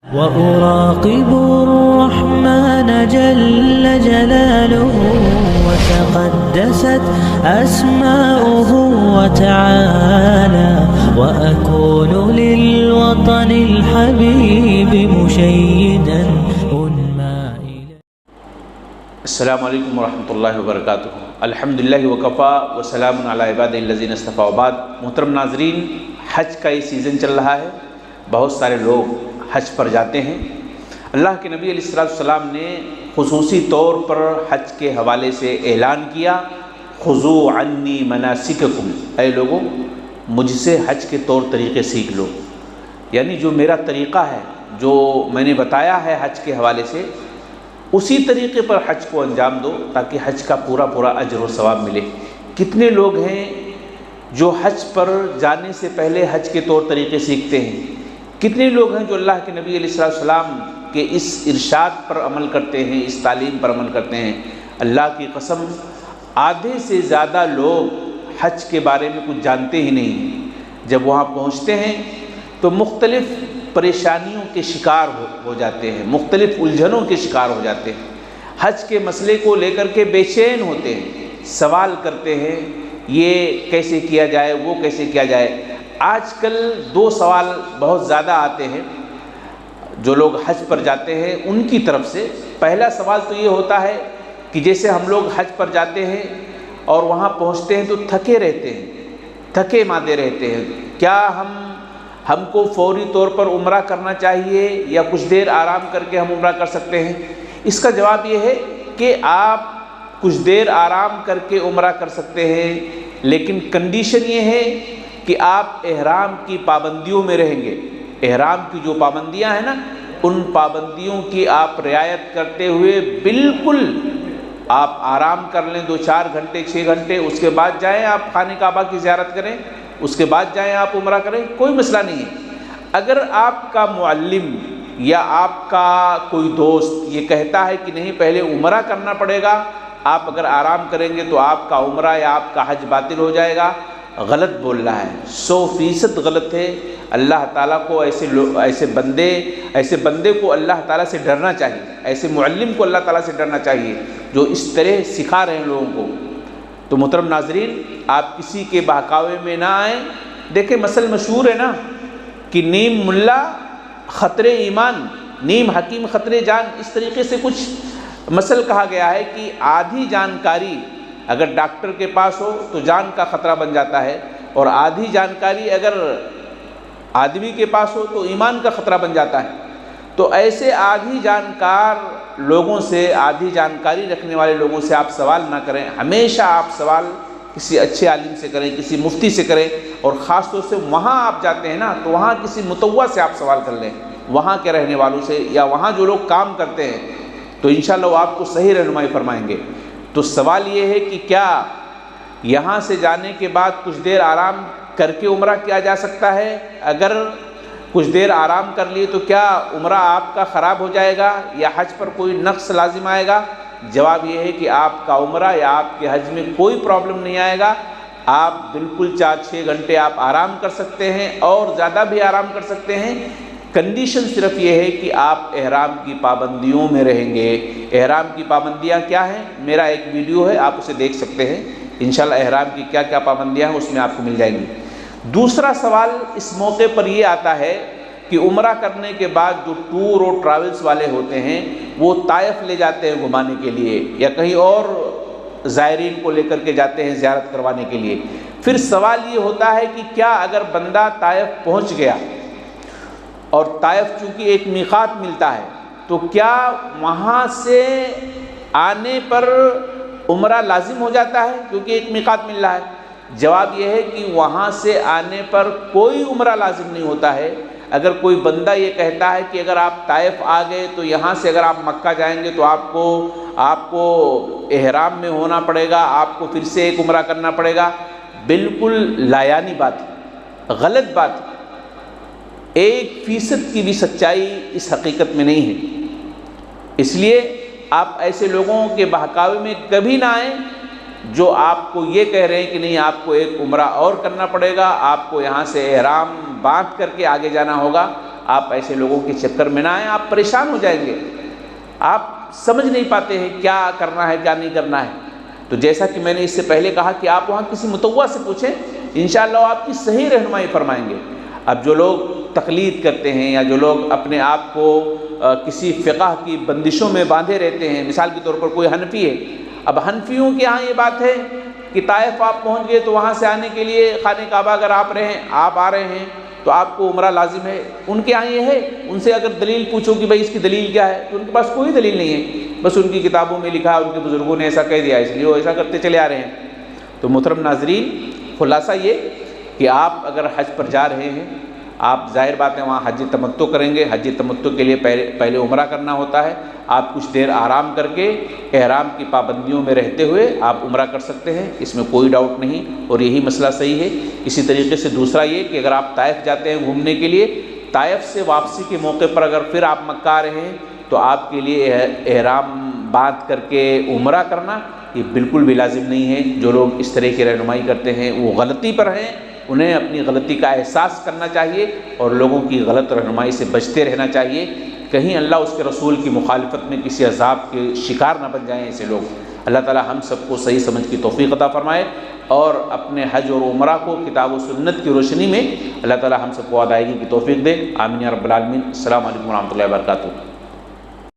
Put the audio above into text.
وأراقب الرحمن جل جلاله وتقدست أسماؤه وتعالى وأكون للوطن الحبيب مشيدا أنمى إليه. السلام علیکم ورحمۃ اللہ وبرکاتہ. الحمدللہ وکفا وسلام علی عبادہ الذین اصطفیٰ وبعد. محترم ناظرین، حج کا یہ سیزن چل رہا ہے. بہت سارے لوگ حج پر جاتے ہیں. اللہ کے نبی علیہ السلام نے خصوصی طور پر حج کے حوالے سے اعلان کیا، خذوا عنی مناسککم، اے لوگوں مجھ سے حج کے طور طریقے سیکھ لو. یعنی جو میرا طریقہ ہے، جو میں نے بتایا ہے حج کے حوالے سے، اسی طریقے پر حج کو انجام دو تاکہ حج کا پورا اجر و ثواب ملے. کتنے لوگ ہیں جو حج پر جانے سے پہلے حج کے طور طریقے سیکھتے ہیں؟ کتنے لوگ ہیں جو اللہ کے نبی علیہ السلام کے اس ارشاد پر عمل کرتے ہیں، اس تعلیم پر عمل کرتے ہیں؟ اللہ کی قسم، آدھے سے زیادہ لوگ حج کے بارے میں کچھ جانتے ہی نہیں ہیں. جب وہاں پہنچتے ہیں تو مختلف پریشانیوں کے شکار ہو جاتے ہیں، مختلف الجھنوں کے شکار ہو جاتے ہیں. حج کے مسئلے کو لے کر کے بے چین ہوتے ہیں، سوال کرتے ہیں یہ کیسے کیا جائے، وہ کیسے کیا جائے. آج کل دو سوال بہت زیادہ آتے ہیں جو لوگ حج پر جاتے ہیں ان کی طرف سے. پہلا سوال تو یہ ہوتا ہے کہ جیسے ہم لوگ حج پر جاتے ہیں اور وہاں پہنچتے ہیں تو تھکے رہتے ہیں، تھکے مادے رہتے ہیں، کیا ہم کو فوری طور پر عمرہ کرنا چاہیے یا کچھ دیر آرام کر کے ہم عمرہ کر سکتے ہیں؟ اس کا جواب یہ ہے کہ آپ کچھ دیر آرام کر کے عمرہ کر سکتے ہیں، لیکن کنڈیشن یہ ہے کہ آپ احرام کی پابندیوں میں رہیں گے. احرام کی جو پابندیاں ہیں نا، ان پابندیوں کی آپ رعایت کرتے ہوئے بالکل آپ آرام کر لیں 2-4 گھنٹے 6 گھنٹے، اس کے بعد جائیں آپ خانہ کعبہ کی زیارت کریں، اس کے بعد جائیں آپ عمرہ کریں، کوئی مسئلہ نہیں ہے. اگر آپ کا معلم یا آپ کا کوئی دوست یہ کہتا ہے کہ نہیں پہلے عمرہ کرنا پڑے گا، آپ اگر آرام کریں گے تو آپ کا عمرہ یا آپ کا حج باطل ہو جائے گا، غلط بول رہا ہے، 100% غلط ہے. اللہ تعالیٰ کو ایسے بندے کو اللہ تعالیٰ سے ڈرنا چاہیے، ایسے معلم کو اللہ تعالیٰ سے ڈرنا چاہیے جو اس طرح سکھا رہے ہیں لوگوں کو. تو محترم ناظرین، آپ کسی کے بہکاوے میں نہ آئیں. دیکھیں مسئلہ مشہور ہے نا کہ نیم ملا خطرے ایمان، نیم حکیم خطرے جان. اس طریقے سے کچھ مسئلہ کہا گیا ہے کہ آدھی جانکاری اگر ڈاکٹر کے پاس ہو تو جان کا خطرہ بن جاتا ہے، اور آدھی جانکاری اگر آدمی کے پاس ہو تو ایمان کا خطرہ بن جاتا ہے. تو ایسے آدھی جانکار لوگوں سے، آدھی جانکاری رکھنے والے لوگوں سے آپ سوال نہ کریں. ہمیشہ آپ سوال کسی اچھے عالم سے کریں، کسی مفتی سے کریں، اور خاص طور سے وہاں آپ جاتے ہیں نا تو وہاں کسی متوع سے آپ سوال کر لیں، وہاں کے رہنے والوں سے یا وہاں جو لوگ کام کرتے ہیں، تو انشاءاللہ وہ آپ کو صحیح رہنمائی فرمائیں گے. تو سوال یہ ہے کہ کیا یہاں سے جانے کے بعد کچھ دیر آرام کر کے عمرہ کیا جا سکتا ہے؟ اگر کچھ دیر آرام کر لیے تو کیا عمرہ آپ کا خراب ہو جائے گا یا حج پر کوئی نقص لازم آئے گا؟ جواب یہ ہے کہ آپ کا عمرہ یا آپ کے حج میں کوئی پرابلم نہیں آئے گا. آپ بالکل 4-6 گھنٹے آپ آرام کر سکتے ہیں اور زیادہ بھی آرام کر سکتے ہیں. کنڈیشن صرف یہ ہے کہ آپ احرام کی پابندیوں میں رہیں گے. احرام کی پابندیاں کیا ہیں؟ میرا ایک ویڈیو ہے، آپ اسے دیکھ سکتے ہیں. انشاءاللہ احرام کی کیا کیا پابندیاں ہیں اس میں آپ کو مل جائیں گی. دوسرا سوال اس موقع پر یہ آتا ہے کہ عمرہ کرنے کے بعد جو ٹور اور ٹریولز والے ہوتے ہیں وہ طائف لے جاتے ہیں گھمانے کے لیے یا کہیں اور زائرین کو لے کر کے جاتے ہیں زیارت کروانے کے لیے. پھر سوال یہ ہوتا ہے کہ کیا اگر بندہ طائف پہنچ گیا اور طائف چونکہ ایک میقات ملتا ہے تو کیا وہاں سے آنے پر عمرہ لازم ہو جاتا ہے کیونکہ ایک میقات مل رہا ہے؟ جواب یہ ہے کہ وہاں سے آنے پر کوئی عمرہ لازم نہیں ہوتا ہے. اگر کوئی بندہ یہ کہتا ہے کہ اگر آپ طائف آ گئے تو یہاں سے اگر آپ مکہ جائیں گے تو آپ کو احرام میں ہونا پڑے گا، آپ کو پھر سے ایک عمرہ کرنا پڑے گا، بالکل لایانی بات ہے، غلط بات ہے. 1% کی بھی سچائی اس حقیقت میں نہیں ہے. اس لیے آپ ایسے لوگوں کے بہکاوے میں کبھی نہ آئیں جو آپ کو یہ کہہ رہے ہیں کہ نہیں آپ کو ایک عمرہ اور کرنا پڑے گا، آپ کو یہاں سے احرام باندھ کر کے آگے جانا ہوگا. آپ ایسے لوگوں کے چکر میں نہ آئیں، آپ پریشان ہو جائیں گے، آپ سمجھ نہیں پاتے ہیں کیا کرنا ہے کیا نہیں کرنا ہے۔ تو جیسا کہ میں نے اس سے پہلے کہا کہ آپ وہاں کسی متوع سے پوچھیں، انشاءاللہ آپ کی صحیح رہنمائی فرمائیں گے۔ اب جو لوگ تقلید کرتے ہیں یا جو لوگ اپنے آپ کو کسی فقہ کی بندشوں میں باندھے رہتے ہیں، مثال کے طور پر کوئی حنفی ہے، اب حنفیوں کے ہاں یہ بات ہے کہ طائف آپ پہنچ گئے تو وہاں سے آنے کے لیے خانہ کعبہ اگر آپ آ رہے ہیں تو آپ کو عمرہ لازم ہے۔ ان کے ہاں یہ ہے، ان سے اگر دلیل پوچھو کہ بھائی اس کی دلیل کیا ہے تو ان کے پاس کوئی دلیل نہیں ہے، بس ان کی کتابوں میں لکھا ہے، ان کے بزرگوں نے ایسا کہہ دیا اس لیے وہ ایسا کرتے چلے آ رہے ہیں۔ تو محترم ناظرین، خلاصہ یہ کہ آپ اگر حج پر جا رہے ہیں، آپ ظاہر بات ہے وہاں حج تمتع کریں گے۔ حج تمتع کے لیے پہلے عمرہ کرنا ہوتا ہے، آپ کچھ دیر آرام کر کے احرام کی پابندیوں میں رہتے ہوئے آپ عمرہ کر سکتے ہیں، اس میں کوئی ڈاؤٹ نہیں، اور یہی مسئلہ صحیح ہے۔ اسی طریقے سے دوسرا یہ کہ اگر آپ طائف جاتے ہیں گھومنے کے لیے، طائف سے واپسی کے موقع پر اگر پھر آپ مکہ آ رہے ہیں تو آپ کے لیے احرام باندھ کر کے عمرہ کرنا یہ بالکل بھی لازم نہیں ہے۔ جو لوگ اس طرح کی رہنمائی کرتے ہیں وہ غلطی پر ہیں، انہیں اپنی غلطی کا احساس کرنا چاہیے اور لوگوں کی غلط رہنمائی سے بچتے رہنا چاہیے، کہیں اللہ اس کے رسول کی مخالفت میں کسی عذاب کے شکار نہ بن جائیں ایسے لوگ۔ اللہ تعالی ہم سب کو صحیح سمجھ کی توفیق عطا فرمائے اور اپنے حج اور عمرہ کو کتاب و سنت کی روشنی میں اللہ تعالی ہم سب کو ادائیگی کی توفیق دے، آمین یا رب العالمین۔ السلام علیکم ورحمۃ اللہ وبرکاتہ۔